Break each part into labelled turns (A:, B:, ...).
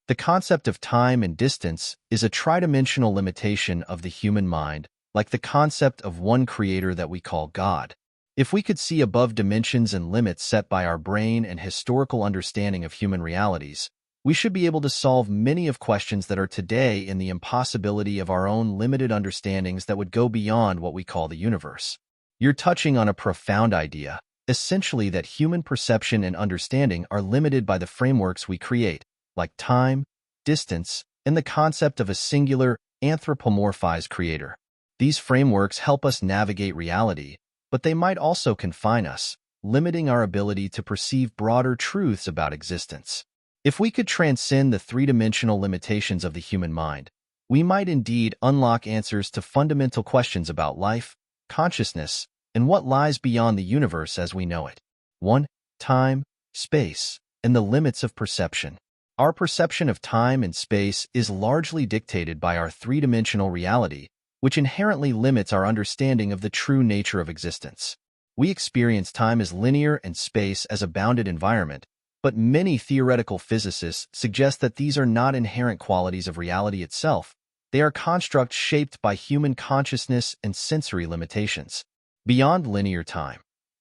A: The concept of time and distance is a tridimensional limitation of the human mind, like the concept of one creator that we call God. If we could see above dimensions and limits set by our brain and historical understanding of human realities, we should be able to solve many of questions that are today in the impossibility of our own limited understandings that would go beyond what we call the universe. You're touching on a profound idea, essentially that human perception and understanding are limited by the frameworks we create, like time, distance, and the concept of a singular, anthropomorphized creator. These frameworks help us navigate reality, but they might also confine us, limiting our ability to perceive broader truths about existence. If we could transcend the three-dimensional limitations of the human mind, we might indeed unlock answers to fundamental questions about life, consciousness, and what lies beyond the universe as we know it. 1. Time, space, and the limits of perception. Our perception of time and space is largely dictated by our three-dimensional reality, which inherently limits our understanding of the true nature of existence. We experience time as linear and space as a bounded environment, but many theoretical physicists suggest that these are not inherent qualities of reality itself. They are constructs shaped by human consciousness and sensory limitations. Beyond linear time,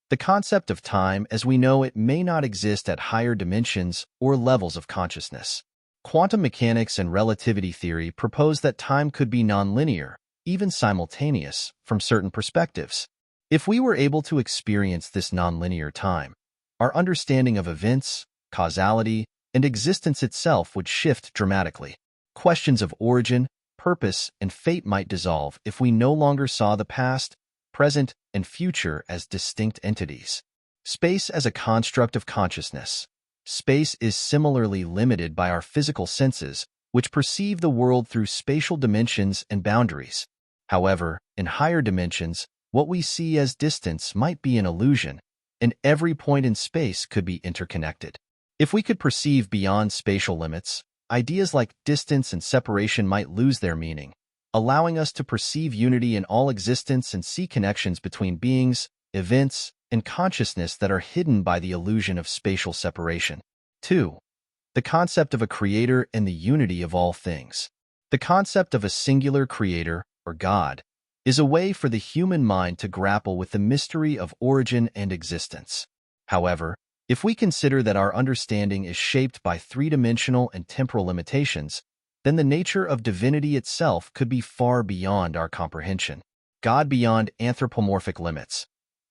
A: the concept of time as we know it may not exist at higher dimensions or levels of consciousness. Quantum mechanics and relativity theory propose that time could be nonlinear, even simultaneous, from certain perspectives. If we were able to experience this nonlinear time, our understanding of events, causality, and existence itself would shift dramatically. Questions of origin, purpose, and fate might dissolve if we no longer saw the past, present, and future as distinct entities. Space as a construct of consciousness. Space is similarly limited by our physical senses, which perceive the world through spatial dimensions and boundaries. However, in higher dimensions, what we see as distance might be an illusion, and every point in space could be interconnected. If we could perceive beyond spatial limits, ideas like distance and separation might lose their meaning, allowing us to perceive unity in all existence and see connections between beings, events, and consciousness that are hidden by the illusion of spatial separation. 2. The concept of a creator and the unity of all things. The concept of a singular creator, or God, is a way for the human mind to grapple with the mystery of origin and existence. However, if we consider that our understanding is shaped by three-dimensional and temporal limitations, then the nature of divinity itself could be far beyond our comprehension. God beyond anthropomorphic limits.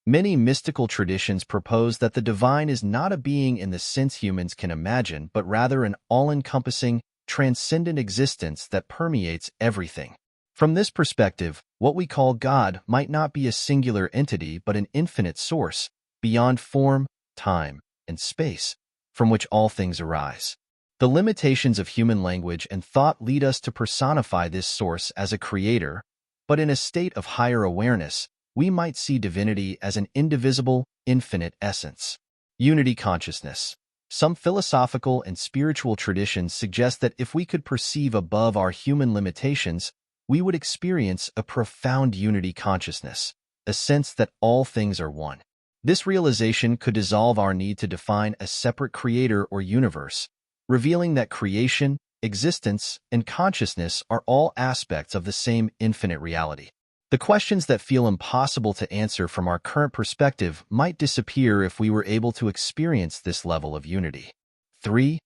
A: Many mystical traditions propose that the divine is not a being in the sense humans can imagine, but rather an all-encompassing, transcendent existence that permeates everything. From this perspective, what we call God might not be a singular entity but an infinite source, beyond form, time, and space, from which all things arise. The limitations of human language and thought lead us to personify this source as a creator, but in a state of higher awareness, we might see divinity as an indivisible, infinite essence. Unity consciousness. Some philosophical and spiritual traditions suggest that if we could perceive above our human limitations, we would experience a profound unity consciousness, a sense that all things are one. This realization could dissolve our need to define a separate creator or universe, revealing that creation, existence, and consciousness are all aspects of the same infinite reality. The questions that feel impossible to answer from our current perspective might disappear if we were able to experience this level of unity. 3.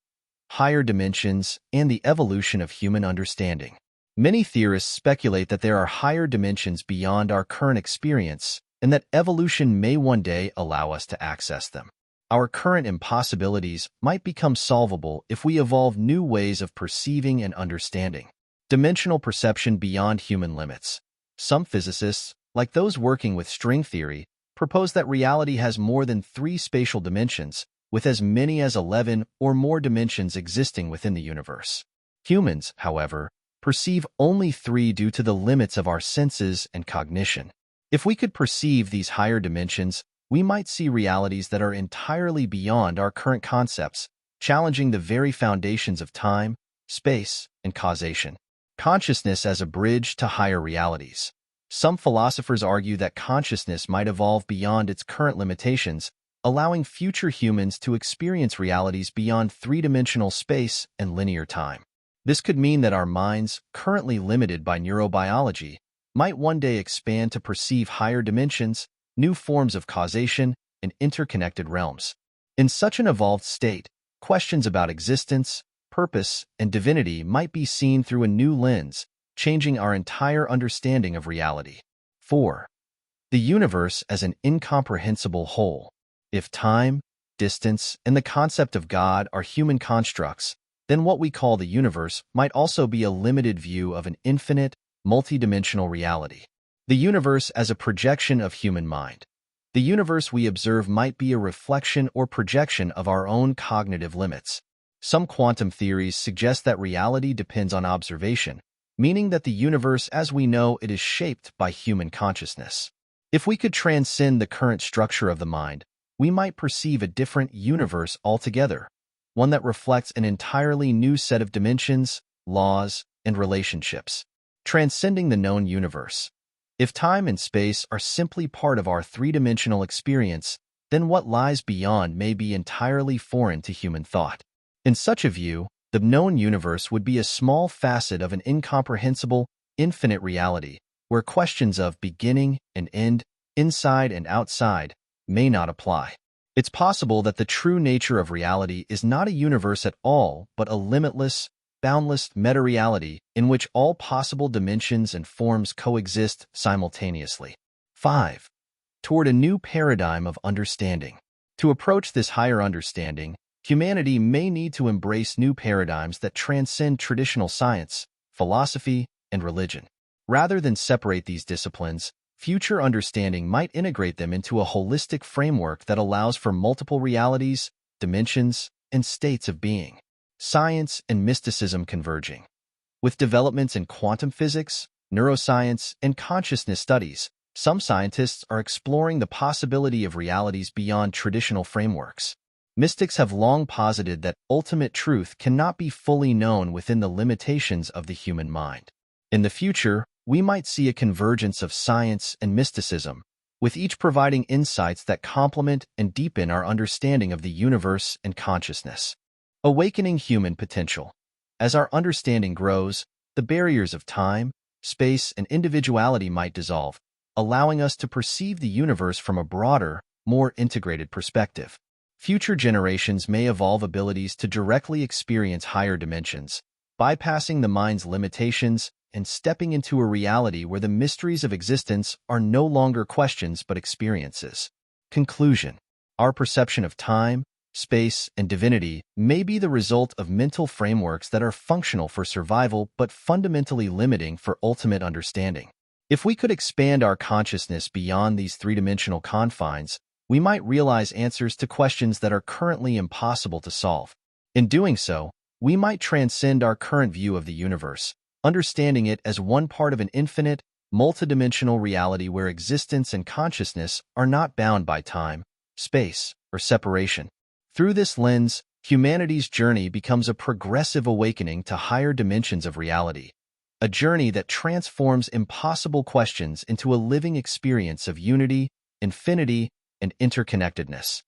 A: Higher dimensions and the evolution of human understanding. Many theorists speculate that there are higher dimensions beyond our current experience and that evolution may one day allow us to access them. Our current impossibilities might become solvable if we evolve new ways of perceiving and understanding. Dimensional perception beyond human limits. Some physicists, like those working with string theory, propose that reality has more than 3 spatial dimensions, with as many as 11 or more dimensions existing within the universe. Humans, however, perceive only 3 due to the limits of our senses and cognition. If we could perceive these higher dimensions, we might see realities that are entirely beyond our current concepts, challenging the very foundations of time, space, and causation. Consciousness as a bridge to higher realities. Some philosophers argue that consciousness might evolve beyond its current limitations, allowing future humans to experience realities beyond three-dimensional space and linear time. This could mean that our minds, currently limited by neurobiology, might one day expand to perceive higher dimensions, new forms of causation, and interconnected realms. In such an evolved state, questions about existence, purpose, and divinity might be seen through a new lens, changing our entire understanding of reality. 4. The universe as an incomprehensible whole. If time, distance, and the concept of God are human constructs, then what we call the universe might also be a limited view of an infinite, multidimensional reality. The universe as a projection of human mind. The universe we observe might be a reflection or projection of our own cognitive limits. Some quantum theories suggest that reality depends on observation, meaning that the universe as we know it is shaped by human consciousness. If we could transcend the current structure of the mind, we might perceive a different universe altogether, one that reflects an entirely new set of dimensions, laws, and relationships. Transcending the known universe. If time and space are simply part of our three-dimensional experience, then what lies beyond may be entirely foreign to human thought. In such a view, the known universe would be a small facet of an incomprehensible, infinite reality, where questions of beginning and end, inside and outside, may not apply. It's possible that the true nature of reality is not a universe at all, but a limitless, boundless meta-reality in which all possible dimensions and forms coexist simultaneously. 5. Toward a new paradigm of understanding. To approach this higher understanding, humanity may need to embrace new paradigms that transcend traditional science, philosophy, and religion. Rather than separate these disciplines, future understanding might integrate them into a holistic framework that allows for multiple realities, dimensions, and states of being. Science and mysticism converging. With developments in quantum physics, neuroscience, and consciousness studies, some scientists are exploring the possibility of realities beyond traditional frameworks. Mystics have long posited that ultimate truth cannot be fully known within the limitations of the human mind. In the future, we might see a convergence of science and mysticism, with each providing insights that complement and deepen our understanding of the universe and consciousness. Awakening human potential. As our understanding grows, the barriers of time, space, and individuality might dissolve, allowing us to perceive the universe from a broader, more integrated perspective. Future generations may evolve abilities to directly experience higher dimensions, bypassing the mind's limitations and stepping into a reality where the mysteries of existence are no longer questions but experiences. Conclusion. Our perception of time, space, and divinity may be the result of mental frameworks that are functional for survival but fundamentally limiting for ultimate understanding. If we could expand our consciousness beyond these three-dimensional confines, we might realize answers to questions that are currently impossible to solve. In doing so, we might transcend our current view of the universe, understanding it as one part of an infinite, multidimensional reality where existence and consciousness are not bound by time, space, or separation. Through this lens, humanity's journey becomes a progressive awakening to higher dimensions of reality, a journey that transforms impossible questions into a living experience of unity, infinity, and interconnectedness.